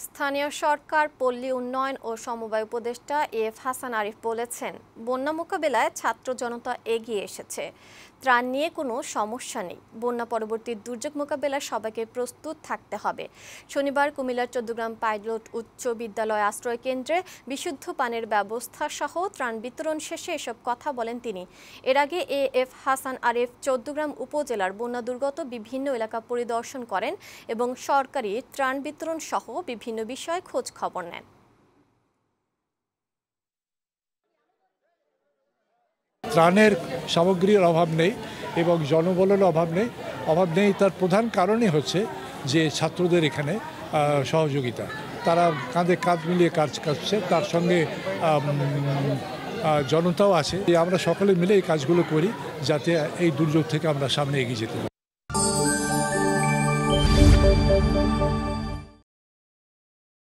স্থানীয় সরকার, পল্লী উন্নয়ন ও সমবায় উপদেষ্টা এফ হাসান আরিফ বলেছেন, বন্যা মোকাবেলায় ছাত্র জনতা এগিয়ে এসেছে। ত্রাণ নিয়ে কোনো সমস্যা নেই। বন্যা পরবর্তী দুর্যোগ মোকাবেলায় সবাইকে প্রস্তুত থাকতে হবে। শনিবার কুমিল্লার চৌদ্দগ্রাম পাইলট উচ্চ বিদ্যালয় আশ্রয় কেন্দ্রে বিশুদ্ধ পানির ব্যবস্থা সহ ত্রাণ বিতরণ শেষে এসব কথা বলেন তিনি। এর আগে এফ হাসান আরিফ চৌদ্দগ্রাম উপজেলার বন্যা দুর্গত বিভিন্ন এলাকা পরিদর্শন করেন এবং সরকারি ত্রাণ বিতরণ সহ বিভিন্ন বিষয়ে খোঁজ খবর নেন। ত্রাণের সামগ্রীর অভাব নেই এবং জনবলের অভাব নেই। তার প্রধান কারণই হচ্ছে যে ছাত্রদের এখানে সহযোগিতা, তারা কাঁধে কাঁধ মিলিয়ে কাজ করছে, তার সঙ্গে জনতাও আছে। আমরা সকলে মিলে এই কাজগুলো করি যাতে এই দুর্যোগ থেকে আমরা সামনে এগিয়ে যেতে পারি।